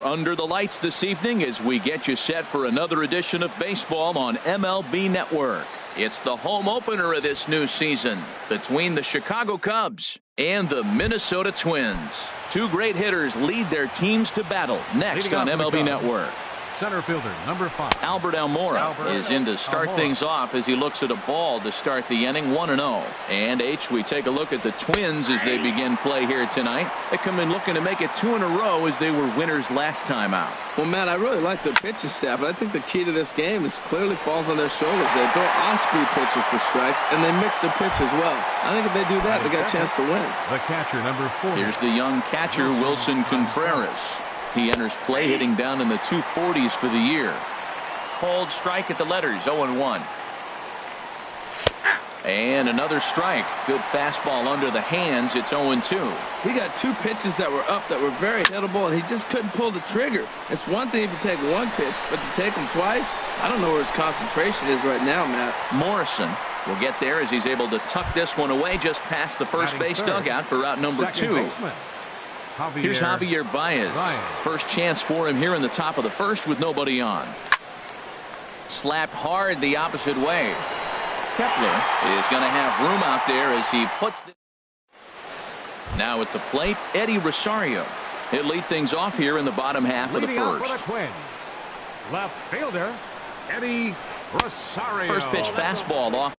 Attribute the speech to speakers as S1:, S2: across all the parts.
S1: Under the lights this evening as we get you set for another edition of baseball on MLB Network. It's the home opener of this new season between the Chicago Cubs and the Minnesota Twins. Two great hitters lead their teams to battle next on MLB Network.
S2: Center fielder, number 5.
S1: Albert Almora is in to start things off as he looks at a ball to start the inning 1-0. And H, we take a look at the Twins as they begin play here tonight. They come in looking to make it 2 in a row as they were winners last time out.
S3: Well, Matt, I really like the pitching staff, but I think the key to this game is clearly falls on their shoulders. They throw off-speed pitches for strikes, and they mix the pitch as well. I think if they do that, they got a chance to win.
S2: The catcher, number 4.
S1: Here's the young catcher, Wilson Contreras. He enters play hitting down in the 240s for the year. Cold strike at the letters, 0-1. And another strike. Good fastball under the hands. It's 0-2.
S3: He got 2 pitches that were up that were very hittable, and he just couldn't pull the trigger. It's one thing if you take one pitch, but to take them twice, I don't know where his concentration is right now, Matt.
S1: Morrison will get there as he's able to tuck this one away just past the first base dugout for out number 2. Here's Javier Baez. First chance for him here in the top of the first with nobody on. Slapped hard the opposite way. Kepler is going to have room out there as he puts the... Now at the plate, Eddie Rosario. He'll lead things off here in the bottom half of the first.
S2: Left fielder, Eddie Rosario.
S1: First pitch fastball off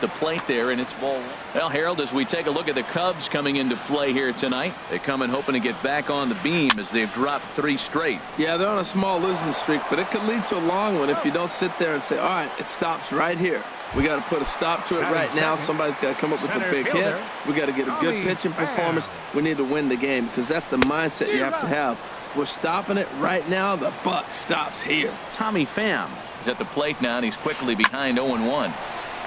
S1: the plate there, and it's ball. Well, Harold, as we take a look at the Cubs coming into play here tonight, they come in hoping to get back on the beam as they've dropped 3 straight.
S3: Yeah, they're on a small losing streak, but it could lead to a long one if you don't sit there and say, all right, it stops right here. We got to put a stop to it right now. Somebody's got to come up with a big hit. We got to get a good pitching performance. We need to win the game because that's the mindset you have to have. We're stopping it right now. The buck stops here.
S1: Tommy Pham is at the plate now, and he's quickly behind 0-1.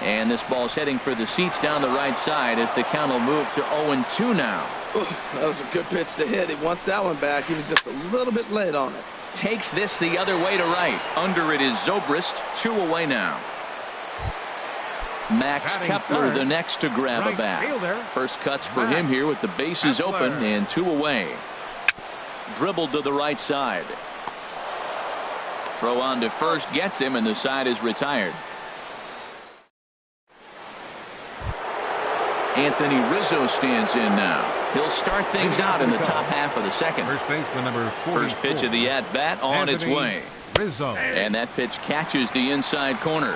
S1: And this ball's heading for the seats down the right side as the count will move to 0-2 now.
S3: Ooh, that was a good pitch to hit. He wants that one back. He was just a little bit late on it.
S1: Takes this the other way to right. Under it is Zobrist. 2 away now. Max Kepler the next to grab a bat. First cuts for him here with the bases open and 2 away. Dribbled to the right side. Throw on to first gets him, and the side is retired. Anthony Rizzo stands in now. He'll start things out in the top half of the second.
S2: First baseman number 44.
S1: First pitch of the at-bat on its way.
S2: Rizzo.
S1: And that pitch catches the inside corner.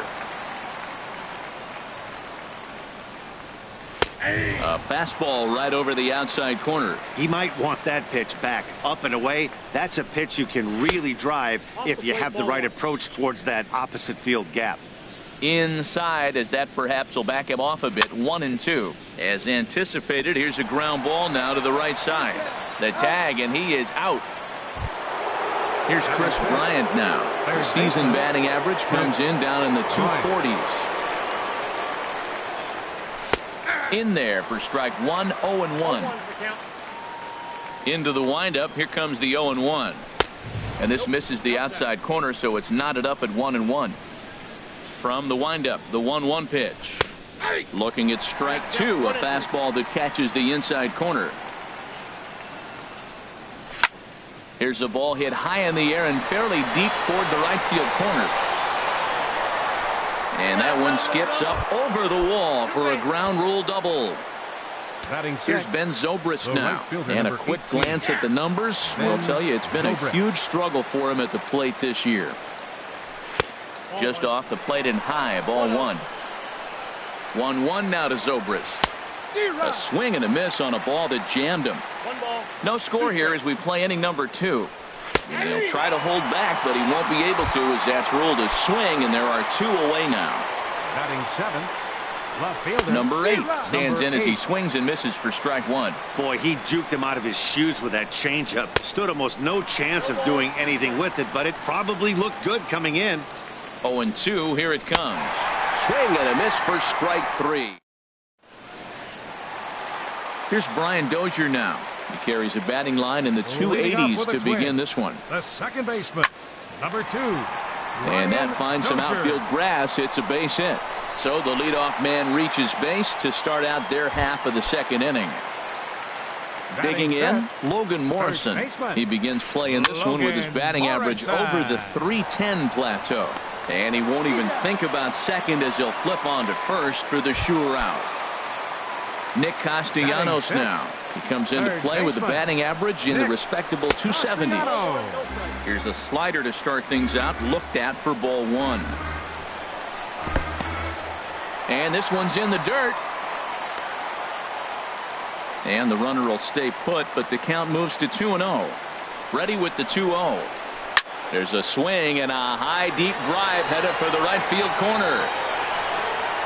S1: A fastball right over the outside corner.
S4: He might want that pitch back. Up and away. That's a pitch you can really drive if you have the right approach towards that opposite field gap.
S1: Inside as that perhaps will back him off a bit. 1-2. As anticipated, here's a ground ball now to the right side. The tag, and he is out. Here's Chris Bryant now. The season batting average comes in down in the 240s. In there for strike 1, 0-1. Into the windup. Here comes the 0-1. And this misses the outside corner, so it's knotted up at 1-1. From the windup, the 1-1 pitch. Looking at strike 2, a fastball that catches the inside corner. Here's a ball hit high in the air and fairly deep toward the right field corner. And that one skips up over the wall for a ground rule double. Here's Ben Zobrist now. And a quick glance at the numbers will tell you it's been a huge struggle for him at the plate this year. Just off the plate and high, ball 1. 1-1 now to Zobrist. A swing and a miss on a ball that jammed him. No score here as we play inning number 2. And he'll try to hold back, but he won't be able to as that's ruled a swing, and there are 2 away now.
S2: Batting 7th, left fielder.
S1: Number 8 stands in as he swings and misses for strike 1.
S4: Boy, he juked him out of his shoes with that changeup. Stood almost no chance of doing anything with it, but it probably looked good coming in.
S1: 0-2, here it comes. Swing and a miss for strike 3. Here's Brian Dozier now. He carries a batting line in the 280s to begin this one.
S2: The second baseman, number 2.
S1: And that finds some outfield grass. It's a base hit. So the leadoff man reaches base to start out their half of the second inning. Digging in, Logan Morrison. He begins playing this one with his batting average over the .310 plateau. And he won't even think about second as he'll flip on to first for the sure out. Nick Castellanos now. He comes into play with a batting average in the respectable 270s. Here's a slider to start things out, looked at for ball one. And this one's in the dirt. And the runner will stay put, but the count moves to 2-0. Ready with the 2-0. There's a swing and a high deep drive headed for the right field corner.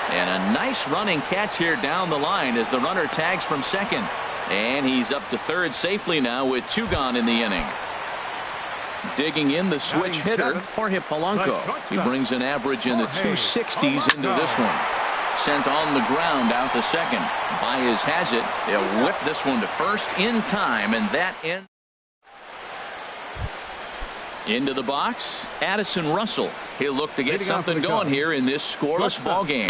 S1: And a nice running catch here down the line as the runner tags from second. And he's up to third safely now with 2 gone in the inning. Digging in the switch hitter, Jorge Polanco. He brings an average in the 260s into this one. Sent on the ground out to second. Baez has it. They'll whip this one to first in time, and that ends. Into the box, Addison Russell. He'll look to get something going here in this scoreless ball game.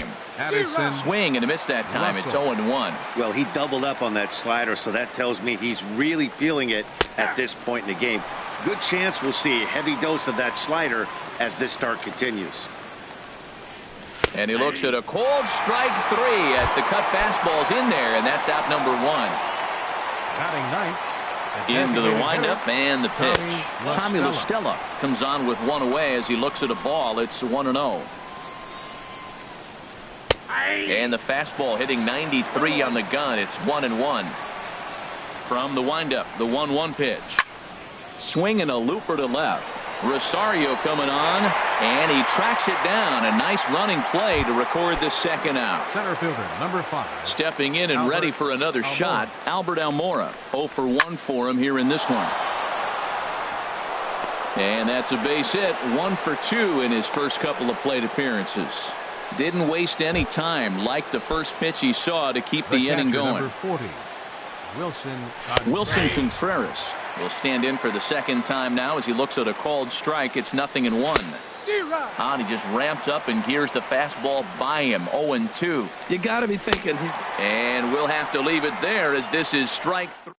S1: Swing and a miss that time. It's 0-1.
S4: Well, he doubled up on that slider, so that tells me he's really feeling it at this point in the game. Good chance we'll see a heavy dose of that slider as this start continues.
S1: And he looks at a cold strike 3 as the cut fastball's in there, and that's out number 1.
S2: Batting ninth.
S1: Into the windup and the pitch. Tommy La Stella comes on with one away as he looks at a ball. It's 1-0. And the fastball hitting 93 on the gun. It's 1-1. From the windup, the 1-1 pitch. Swinging a looper to left. Rosario coming on, and he tracks it down. A nice running play to record the second out.
S2: Center fielder, number 5.
S1: Stepping in and ready for another shot, Albert Almora. 0 for 1 for him here in this one. And that's a base hit. 1 for 2 in his first couple of plate appearances. Didn't waste any time, like the first pitch he saw, to keep the inning going.
S2: Number 40,
S1: Wilson Contreras will stand in for the second time now as he looks at a called strike. It's 0-1. And he just ramps up and gears the fastball by him. 0-2.
S3: You got to be thinking he's.
S1: And we'll have to leave it there as this is strike 3.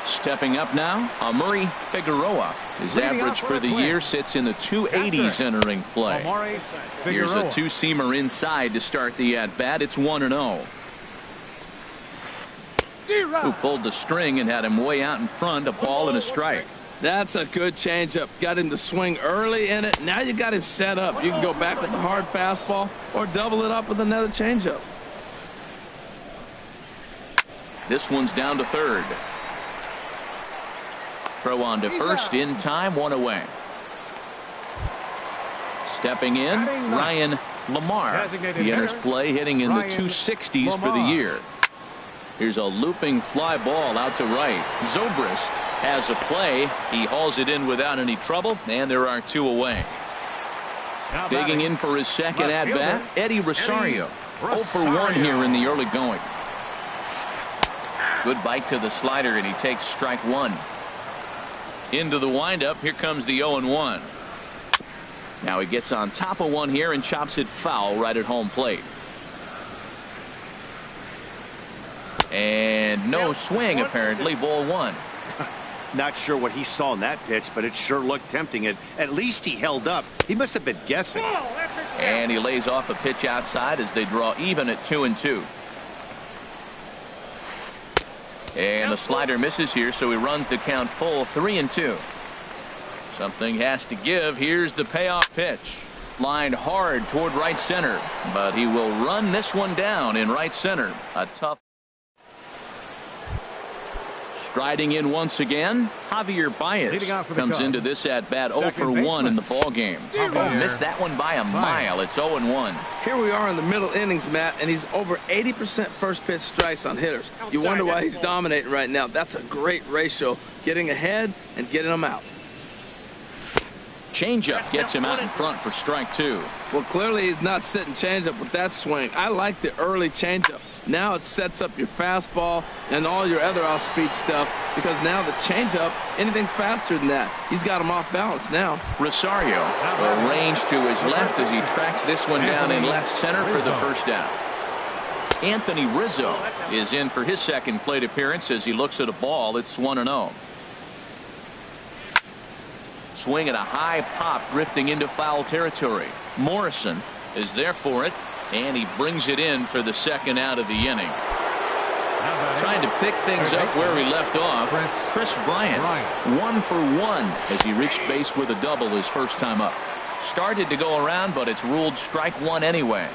S1: Stepping up now, Amuri Figueroa. His average for the year sits in the 280s entering play. Here's a two-seamer inside to start the at-bat. It's 1-0. Who pulled the string and had him way out in front, a ball and a strike.
S3: That's a good changeup. Got him to swing early in it. Now you got him set up. You can go back with the hard fastball or double it up with another changeup. This one's down to third. Throw on to first in time, 1 away. Stepping in, Ryan Lamar. He enters play hitting in the 260s for the year. Here's a looping fly ball out to right. Zobrist has a play. He hauls it in without any trouble, and there are 2 away. Digging in for his second at-bat, Eddie Rosario. 0 for 1 here in the early going. Good bite to the slider, and he takes strike 1. Into the windup. Here comes the 0-1. Now he gets on top of one here and chops it foul right at home plate. And no swing, apparently. Ball 1.
S4: Not sure what he saw in that pitch, but it sure looked tempting. At least he held up. He must have been guessing.
S1: And he lays off a pitch outside as they draw even at 2-2. And the slider misses here, so he runs the count full, 3-2. Something has to give. Here's the payoff pitch. Lined hard toward right center, but he will run this one down in right center. A tough. Striding in once again, Javier Baez comes into this at bat 0 for 1 in the ball game. Missed that one by a mile. It's 0-1.
S3: Here we are in the middle innings, Matt, and he's over 80% first pitch strikes on hitters. You wonder why he's dominating right now. That's a great ratio, getting ahead and getting them out.
S1: Changeup gets him out in front for strike 2.
S3: Well, clearly he's not sitting changeup with that swing. I like the early changeup. Now it sets up your fastball and all your other off-speed stuff, because now the changeup, anything's faster than that. He's got him off balance now.
S1: Rosario arranged to his left as he tracks this one down in left center for the first down. Anthony Rizzo is in for his second plate appearance as he looks at a ball. It's 1-0. Swing at a high pop drifting into foul territory. Morrison is there for it, and he brings it in for the second out of the inning. Trying to pick things up where he left off. Chris Bryant, 1 for 1 as he reached base with a double his first time up. Started to go around, but it's ruled strike one anyway.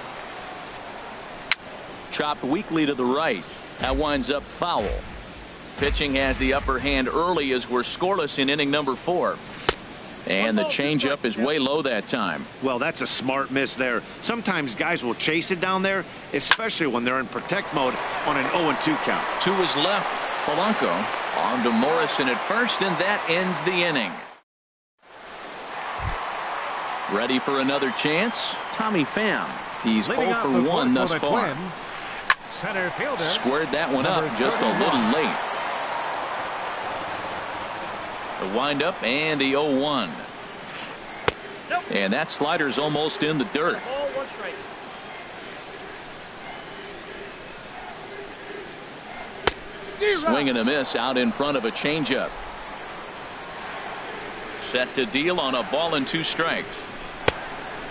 S1: Chopped weakly to the right. That winds up foul. Pitching has the upper hand early as we're scoreless in inning number 4. And the changeup is way low that time.
S4: Well, that's a smart miss there. Sometimes guys will chase it down there, especially when they're in protect mode on an 0-2 count.
S1: To his left, Polanco on to Morrison at first, and that ends the inning. Ready for another chance? Tommy Pham. He's 0 for 1 thus far.
S2: Center fielder.
S1: Squared that one up just a little late. The windup and the 0-1. And that slider's almost in the dirt. Swing and a miss out in front of a changeup. Set to deal on a ball and 2 strikes.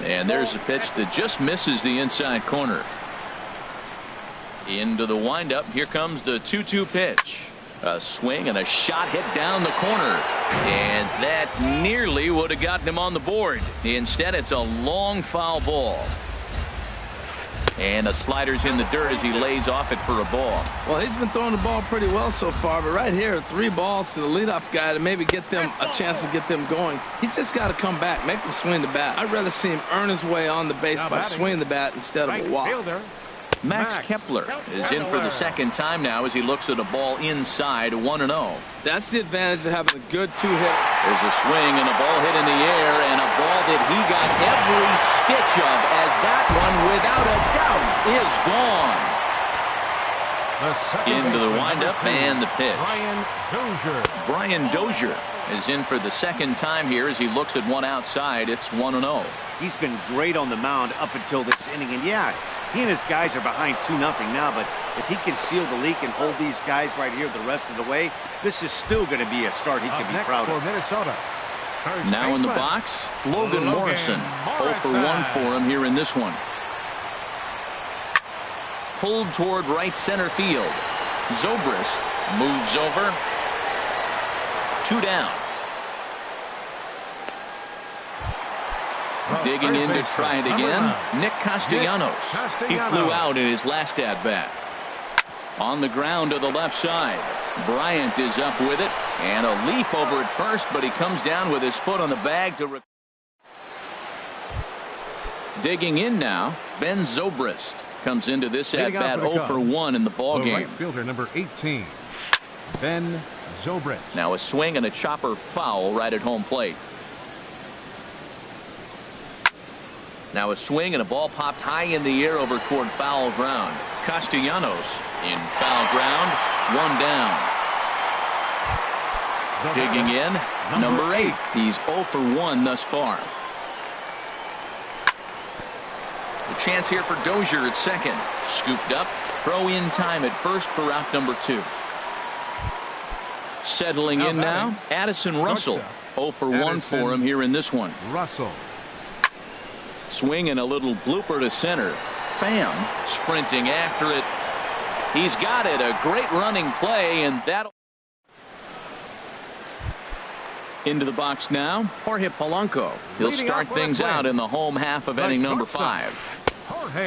S1: And there's a pitch that just misses the inside corner. Into the windup. Here comes the 2-2 pitch. A swing and a shot hit down the corner. And that nearly would have gotten him on the board. Instead, it's a long foul ball. And a slider's in the dirt as he lays off it for a ball.
S3: Well, he's been throwing the ball pretty well so far, but right here, 3 balls to the leadoff guy to maybe get them a chance to get them going. He's just got to come back, make them swing the bat. I'd rather see him earn his way on the base by swinging the bat instead of a walk.
S1: Max Kepler is in for the second time now as he looks at a ball inside 1-0.
S3: That's the advantage of having a good 2-hit.
S1: There's a swing and a ball hit in the air, and a ball that he got every stitch of, as that one, without a doubt, is gone. Into the windup and the pitch. Brian Dozier is in for the second time here as he looks at one outside. It's 1-0.
S4: He's been great on the mound up until this inning, and yeah, he and his guys are behind 2-0 now, but if he can seal the leak and hold these guys right here the rest of the way, this is still going to be a start he can be proud of.
S2: Minnesota.
S1: Now in the box, Logan Morrison. 0 for 1 for him here in this one. Pulled toward right center field. Zobrist moves over. 2 down. Digging in to try it again. Nick Castellanos. He flew out in his last at-bat. On the ground to the left side. Bryant is up with it. And a leap over at first, but he comes down with his foot on the bag to... Digging in now, Ben Zobrist comes into this at-bat 0 for 1 in the ballgame.
S2: Right fielder number 18, Ben Zobrist.
S1: Now a swing and a chopper foul right at home plate. Now a swing and a ball popped high in the air over toward foul ground. Castellanos in foul ground. 1 down. Digging in, number 8. He's 0 for 1 thus far. The chance here for Dozier at second. Scooped up. Throw in time at first for out number 2. Settling in now, Addison Russell. 0 for 1 for him here in this one.
S2: Russell.
S1: Swing and a little blooper to center. Pham sprinting after it. He's got it. A great running play, and that'll... Into the box now, Jorge Polanco. He'll start things out in the home half of inning number 5.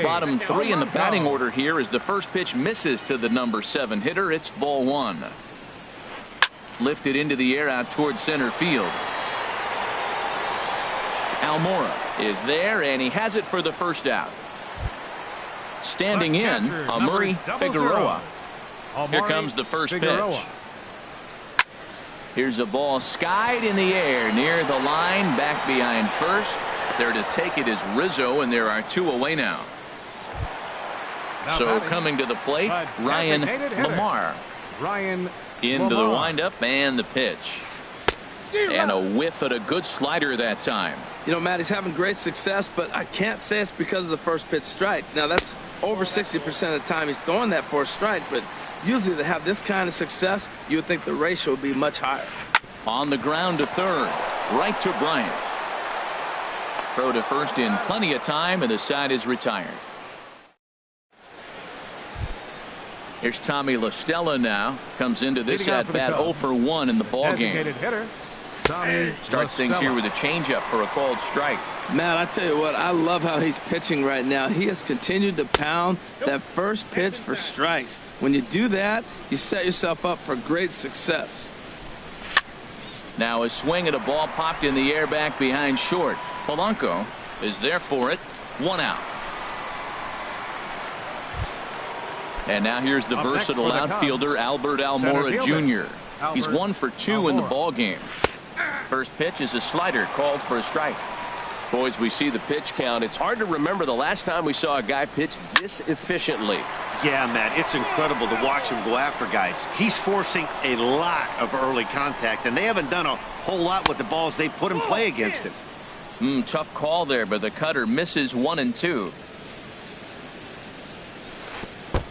S1: Bottom 3 in the batting order here as the first pitch misses to the number 7 hitter. It's ball 1. Lifted into the air out toward center field. Almora is there, and he has it for the first out. Standing in, Amuri Figueroa. Here comes the first pitch. Here's a ball skied in the air near the line, back behind first. There to take it is Rizzo, and there are 2 away now. So coming to the plate, Ryan Lamar. Into the windup and the pitch. And a whiff at a good slider that time.
S3: You know, Matt, he's having great success, but I can't say it's because of the first pitch strike. Now, that's over 60% of the time he's throwing that for a strike, but usually to have this kind of success, you would think the ratio would be much higher.
S1: On the ground to third, right to Bryant. Throw to first in plenty of time, and the side is retired. Here's Tommy LaStella now. Comes into this at bat 0 for 1 in the ball game. Starts things here with a changeup for a called strike.
S3: Matt, I tell you what, I love how he's pitching right now. He has continued to pound that first pitch for strikes. When you do that, you set yourself up for great success.
S1: Now a swing at a ball popped in the air back behind short. Polanco is there for it. 1 out. And now here's the versatile outfielder Albert Almora Jr. He's 1 for 2 in the ball game. First pitch is a slider called for a strike.
S5: Boys, we see the pitch count. It's hard to remember the last time we saw a guy pitch this efficiently.
S4: Yeah, Matt, it's incredible to watch him go after guys. He's forcing a lot of early contact, and they haven't done a whole lot with the balls they put in play against him.
S1: Tough call there, but the cutter misses 1 and 2.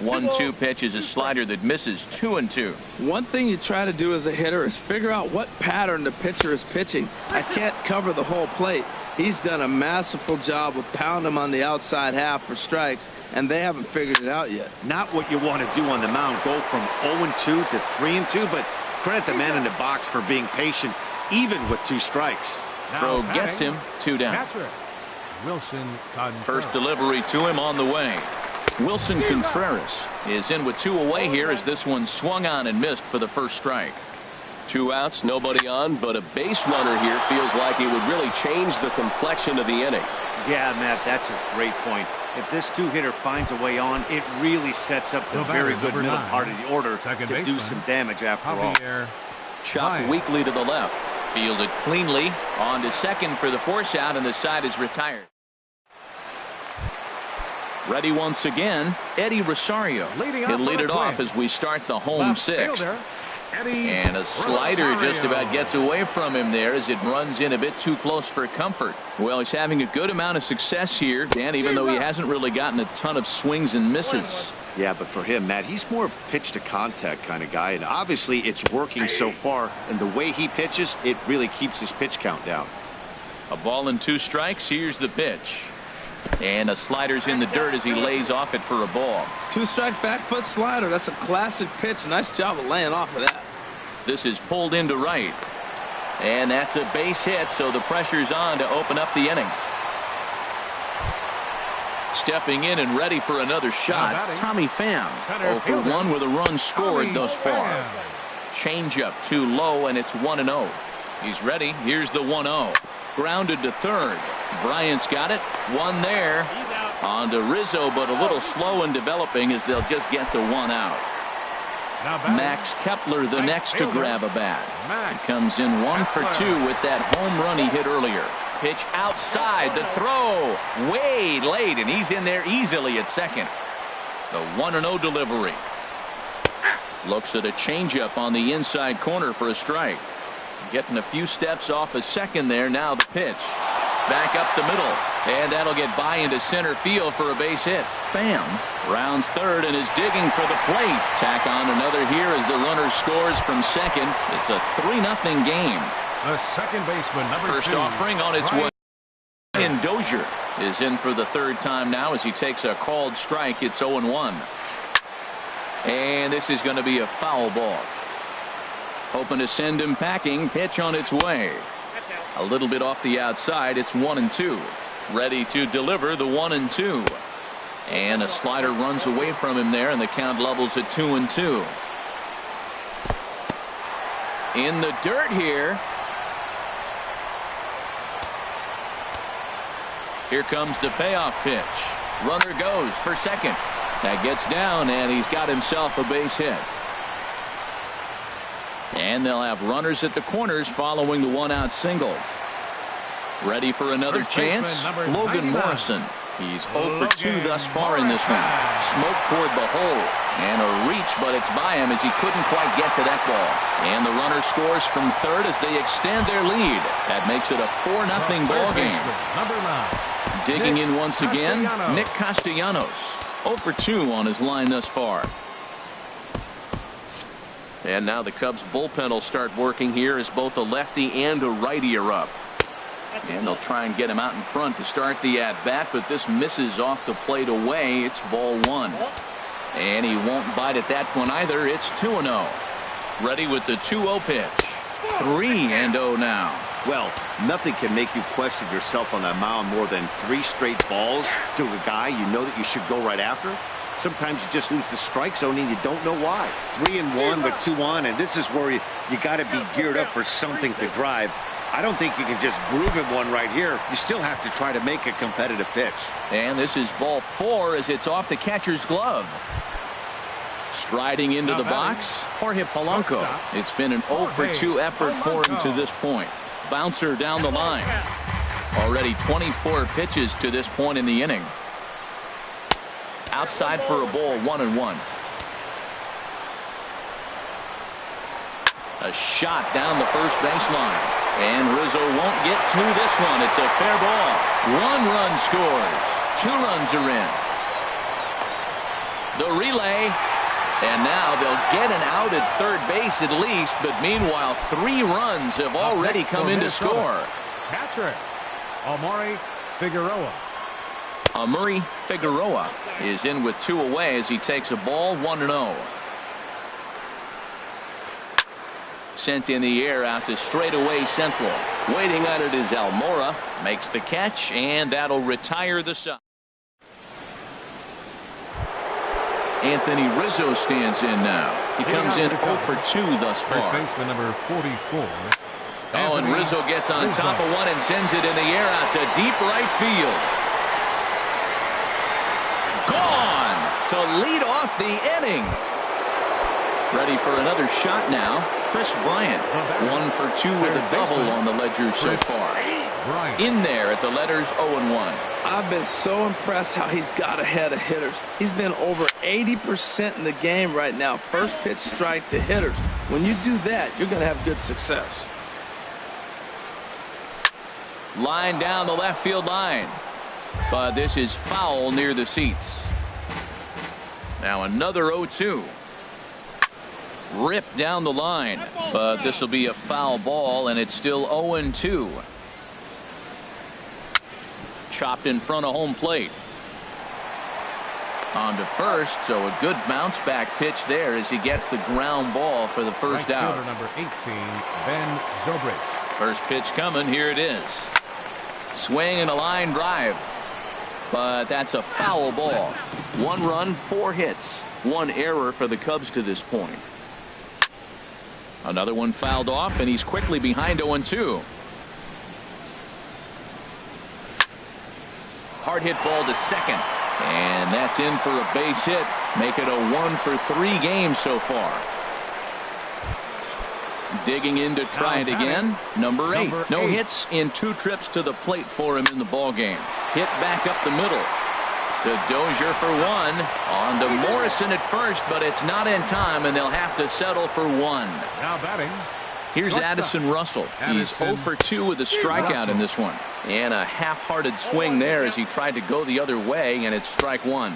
S1: 1-2 pitch is a slider that misses 2 and 2.
S3: One thing you try to do as a hitter is figure out what pattern the pitcher is pitching. I can't cover the whole plate. He's done a masterful job of pounding him on the outside half for strikes, and they haven't figured it out yet.
S4: Not what you want to do on the mound, go from 0-2 to 3-2, but credit the man in the box for being patient, even with 2 strikes.
S1: Throw gets him, 2 down. First delivery to him on the way. Wilson Contreras is in with 2 away here as this one swung on and missed for the first strike.
S5: 2 outs, nobody on, but a base runner here feels like it would really change the complexion of the inning.
S4: Yeah, Matt, that's a great point. If this 2-hitter finds a way on, it really sets up the very good middle part of the order to do some damage after all.
S1: Chopped weakly to the left. Fielded cleanly on to second for the force out, and the side is retired. Ready once again, Eddie Rosario. He'll lead it off as we start the home 6th. And a slider just about gets away from him there as it runs in a bit too close for comfort. Well, he's having a good amount of success here, Dan, even though he hasn't really gotten a ton of swings and misses.
S4: Yeah, but for him, Matt, he's more of a pitch to contact kind of guy, and obviously it's working so far, and the way he pitches, it really keeps his pitch count down.
S1: A ball and 2 strikes. Here's the pitch. And a slider's in the dirt as he lays off it for a ball.
S3: 2-strike back foot slider. That's a classic pitch. Nice job of laying off of that.
S1: This is pulled into right. And that's a base hit, so the pressure's on to open up the inning. Stepping in and ready for another shot, Tommy Pham. 0 for 1 with a run scored thus far. Changeup too low, and it's 1-0. He's ready. Here's the 1-0. Grounded to third. Bryant's got it. 1 there. On to Rizzo, but a little slow in developing as they'll just get the 1 out. Max Kepler the next to grab a bat. He comes in 1 for 2 with that home run he hit earlier. Pitch outside. The throw way late, and he's in there easily at second. The 1-0 delivery. Looks at a changeup on the inside corner for a strike. Getting a few steps off a second there. Now the pitch. Back up the middle. And that'll get by into center field for a base hit. Pham rounds third and is digging for the plate. Tack on another here as the runner scores from second. It's a 3-0 game.
S2: The second baseman, number 2.
S1: First offering on its way. And Dozier is in for the 3rd time now as he takes a called strike. It's 0-1. And this is going to be a foul ball. Hoping to send him packing. Pitch on its way. A little bit off the outside. It's 1-2. Ready to deliver the 1-2. And a slider runs away from him there, and the count levels at 2-2. In the dirt here. Here comes the payoff pitch. Runner goes for second. That gets down, and he's got himself a base hit. And they'll have runners at the corners following the 1-out single. Ready for another chance? Logan Morrison. He's 0 for 2 thus far in this one. Smoke toward the hole. And a reach, but it's by him as he couldn't quite get to that ball. And the runner scores from third as they extend their lead. That makes it a 4-0 ball game.
S2: Number 9.
S1: Digging in once again, Nick Castellanos. 0 for 2 on his line thus far. And now the Cubs bullpen will start working here as both a lefty and a righty are up. And they'll try and get him out in front to start the at-bat, but this misses off the plate away. It's ball 1. And he won't bite at that one either. It's 2-0. Ready with the 2-0 pitch. 3-0 now.
S4: Well, nothing can make you question yourself on that mound more than 3 straight balls to a guy you know that you should go right after. Sometimes you just lose the strike zone and you don't know why. 3-1 with 2 on, and this is where you got to be geared up for something to drive. I don't think you can just groove him one right here. You still have to try to make a competitive pitch.
S1: And this is ball 4 as it's off the catcher's glove. Striding into the box, Jorge Polanco. It's been an 0 for 2 effort for him to this point. Bouncer down the line. Already 24 pitches to this point in the inning. Outside for a ball, 1-1. A shot down the first baseline. And Rizzo won't get to this one. It's a fair ball. 1 run scores. 2 runs are in. The relay. And now they'll get an out at third base at least. But meanwhile, 3 runs have already come in to score.
S2: Catcher, Amaury Figueroa.
S1: Amaury Figueroa is in with 2 away as he takes a ball, 1-0. Sent in the air out to straightaway central. Waiting on it is Almora. Makes the catch, and that'll retire the side. Anthony Rizzo stands in now. He comes in 0 for 2 thus far.
S2: Baseman number 44.
S1: Oh, and Rizzo gets on top of one and sends it in the air out to deep right field. Gone to lead off the inning. Ready for another shot now. Chris Bryant, 1 for 2 with a double on the ledger so far. In there at the letters 0-1.
S3: I've been so impressed how he's got ahead of hitters. He's been over 80% in the game right now. First pitch strike to hitters. When you do that, you're going to have good success.
S1: Line down the left field line. But this is foul near the seats. Now another 0-2. Ripped down the line, but this will be a foul ball, and it's still 0-2. Chopped in front of home plate. On to first, so a good bounce back pitch there as he gets the ground ball for the first out.
S2: Number 18, Ben Zobrist.
S1: First pitch coming, here it is. Swing and a line drive, but that's a foul ball. 1 run, 4 hits, 1 error for the Cubs to this point. Another one fouled off, and he's quickly behind 0-2. Hard hit ball to second, and that's in for a base hit. Make it a 1 for 3 game so far. Digging in to try it again. Number 8. No hits in 2 trips to the plate for him in the ball game. Hit back up the middle. The Dozier for 1. On to Morrison at first, but it's not in time, and they'll have to settle for 1.
S2: Now batting.
S1: Here's Addison Russell. He's 0 for 2 with a strikeout in this one. And a half-hearted swing there as he tried to go the other way, and it's strike 1.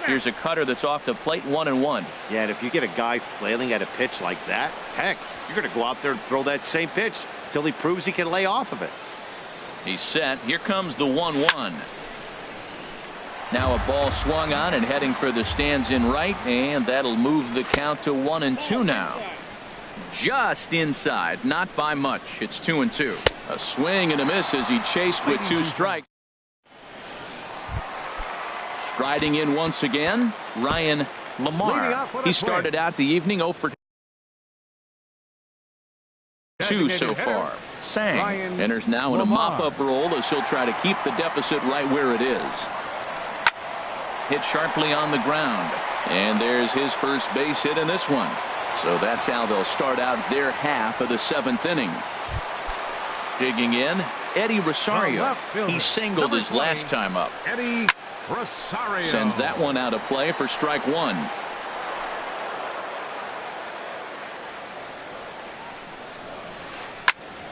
S1: Here's a cutter that's off the plate, 1-1.
S4: Yeah, and if you get a guy flailing at a pitch like that, heck, you're going to go out there and throw that same pitch till he proves he can lay off of it.
S1: He's set. Here comes the 1-1. Now a ball swung on and heading for the stands in right, and that'll move the count to 1-2 now. Just inside, not by much. It's 2-2. A swing and a miss as he chased with 2 strikes. Striding in once again, Ryan Lamar. He started out the evening 0 for 2 so far. Sang enters now in a mop-up role as he'll try to keep the deficit right where it is. Hit sharply on the ground, and there's his first base hit in this one. So that's how they'll start out their half of the 7th inning. Digging in, Eddie Rosario. He singled his last time up.
S2: Eddie Rosario
S1: sends that one out of play for strike 1.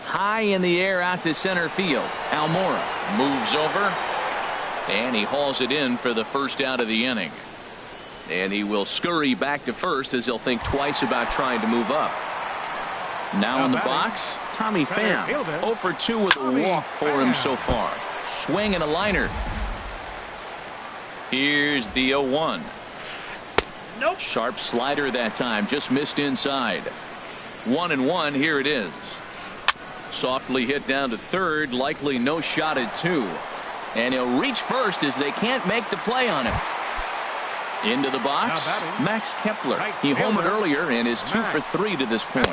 S1: high in the air out to center field. Almora moves over, and he hauls it in for the first out of the inning. And he will scurry back to first as he'll think twice about trying to move up. Now in the box, Tommy Pham. 0 for 2 with a walk for him so far. Swing and a liner. Here's the 0-1.
S5: Nope.
S1: Sharp slider that time, just missed inside. 1-1, here it is. Softly hit down to third, likely no shot at 2. And he'll reach first as they can't make the play on him. Into the box, Max Kepler. He homered earlier and is 2 for 3 to this point.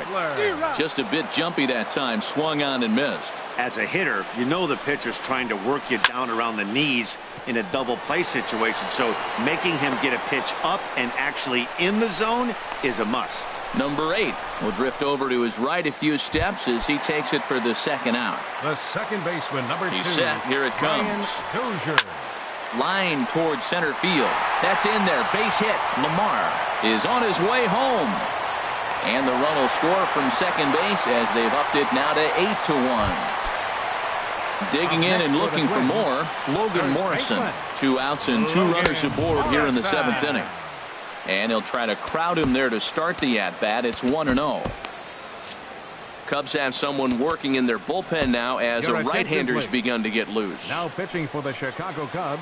S1: Just a bit jumpy that time, swung on and missed.
S4: As a hitter, you know the pitcher's trying to work you down around the knees in a double play situation, so making him get a pitch up and actually in the zone is a must.
S1: Number 8 will drift over to his right a few steps as he takes it for the second out.
S2: The second baseman, number 2.
S1: He's set. Here it comes. Line towards center field. That's in there. Base hit. Lamar is on his way home. And the run will score from second base as they've upped it now to 8-1. Digging in and looking for more, Logan Morrison. 2 outs and 2 runners aboard here in the 7th inning. And he'll try to crowd him there to start the at-bat. It's 1-0. Cubs have someone working in their bullpen now as a right-hander's begun to get loose.
S2: Now pitching for the Chicago Cubs.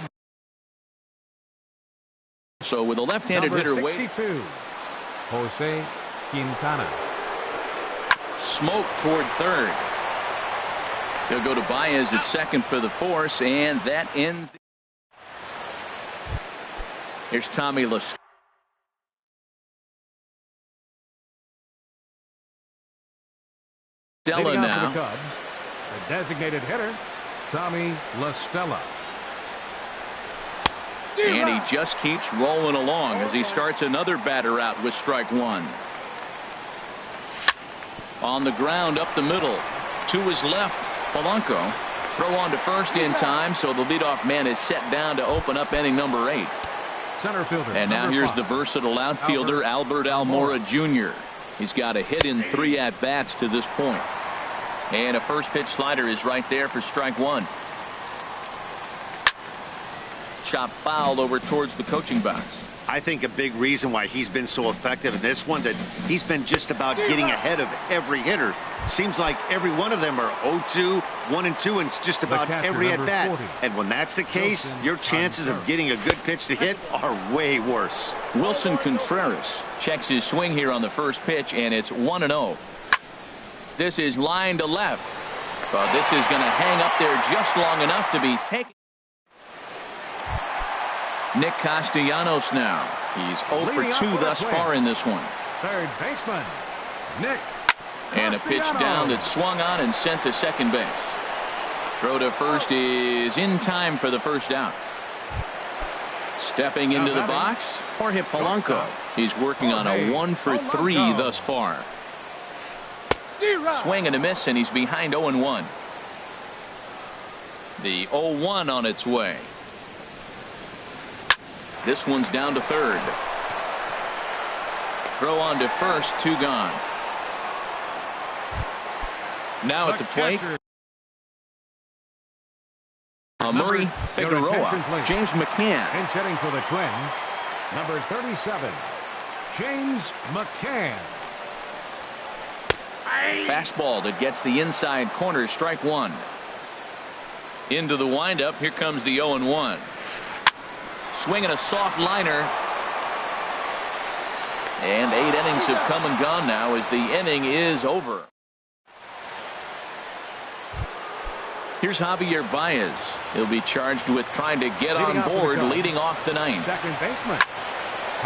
S1: So with a left-handed hitter waiting.
S2: Jose Quintana.
S1: Smoke toward third. He'll go to Baez at second for the force, and that ends. Here's Tommy La Stella now.
S2: The Cubs, the designated hitter, Tommy La Stella.
S1: And he just keeps rolling along as he starts another batter out with strike 1. On the ground up the middle. To his left, Polanco. Throw on to first in time, so the leadoff man is set down to open up inning number 8.
S2: Center fielder.
S1: And now here's the versatile outfielder, Albert Almora Jr. He's got a hit in 3 at-bats to this point. And a first pitch slider is right there for strike 1. Chop foul over towards the coaching box.
S4: I think a big reason why he's been so effective in this one, that he's been just about getting ahead of every hitter. Seems like every one of them are 0-2, 1-2, and it's just about every at-bat. And when that's the case, your chances of getting a good pitch to hit are way worse.
S1: Wilson Contreras checks his swing here on the first pitch, and it's 1-0. This is line to left. But this is going to hang up there just long enough to be taken. Nick Castellanos now. He's 0 for 2 thus far in this one.
S2: Third baseman, Nick.
S1: And a pitch down that's swung on and sent to second base. Throw to first is in time for the first out. Stepping into the box, Jorge Polanco. He's working on a 1 for 3 thus far. Swing and a miss, and he's behind 0-1. The 0-1 on its way. This one's down to third. Throw on to first, 2 gone. Now at the plate, Murray Figueroa, James McCann.
S2: And hitting for the Twins, number 37, James McCann.
S1: Fastball that gets the inside corner, strike 1. Into the windup, here comes the 0-1. Swinging a soft liner. And 8 innings have come and gone now as the inning is over. Here's Javier Baez. He'll be charged with trying to get on board leading off the 9th.
S2: Second baseman.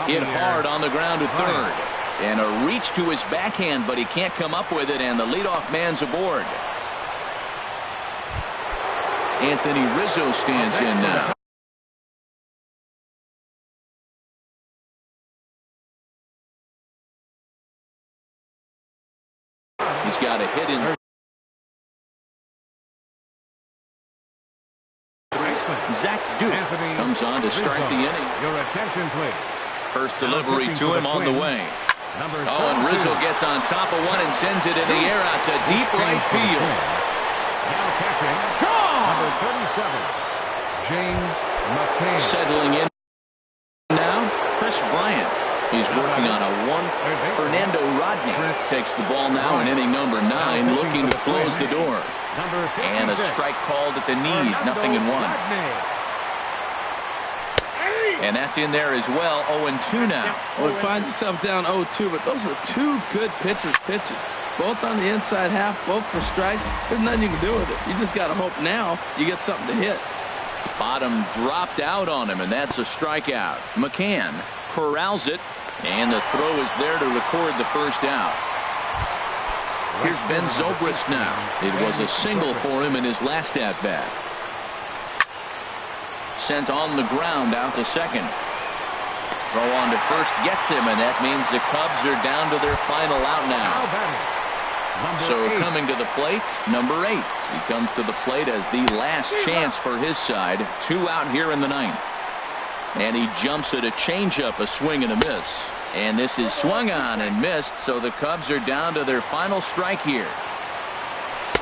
S1: Hit hard on the ground to third. And a reach to his backhand, but he can't come up with it, and the leadoff man's aboard. Anthony Rizzo stands in now. He's got a hit in. Zach Duke comes on to start the inning.
S2: Your attention, please.
S1: First delivery to him on the way. Oh, and Rizzo gets on top of one and sends it in the air out to deep right field.
S2: Now catching, number 37, James McCann.
S1: Settling in now, Chris Bryant. He's working on a one. Fernando Rodney takes the ball now in inning number 9, looking to close the door. And a strike called at the knees, 0-1. And that's in there as well, 0-2 now.
S3: Well, he finds himself down 0-2, but those were two good pitchers' pitches. Both on the inside half, both for strikes. There's nothing you can do with it. You just got to hope now you get something to hit.
S1: Bottom dropped out on him, and that's a strikeout. McCann corrals it, and the throw is there to record the first out. Here's Ben Zobrist now. It was a single for him in his last at-bat. Sent on the ground out to second. Throw on to first gets him, and that means the Cubs are down to their final out now. So coming to the plate, number 8. He comes to the plate as the last chance for his side. 2 out here in the 9th. And he jumps at a changeup, a swing and a miss. And this is swung on and missed, so the Cubs are down to their final strike here.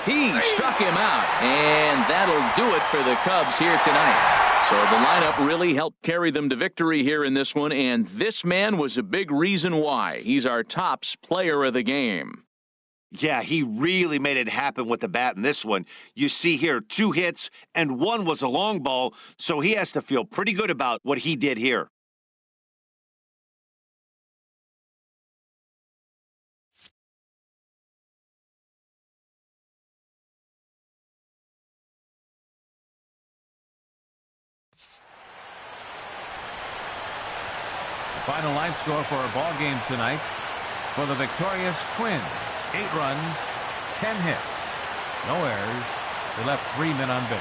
S1: He struck him out, and that'll do it for the Cubs here tonight. So the lineup really helped carry them to victory here in this one, and this man was a big reason why. He's our tops player of the game.
S4: Yeah, he really made it happen with the bat in this one. You see here 2 hits, and 1 was a long ball, so he has to feel pretty good about what he did here.
S2: Final line score for our ball game tonight. For the victorious Twins, 8 runs, 10 hits, no errors. They left 3 men on base.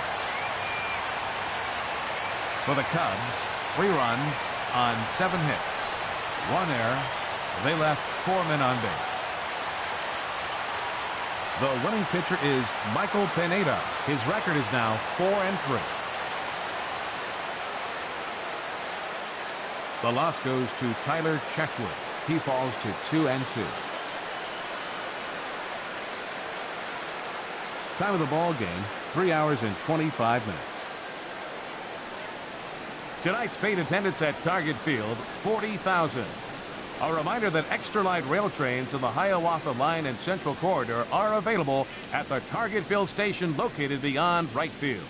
S2: For the Cubs, 3 runs on 7 hits, 1 error. They left 4 men on base. The winning pitcher is Michael Pineda. His record is now 4-3. The loss goes to Tyler Checkwood. He falls to 2-2. Time of the ball game, 3 hours and 25 minutes. Tonight's paid attendance at Target Field, 40,000. A reminder that extra light rail trains in the Hiawatha Line and Central Corridor are available at the Target Field station located beyond right field.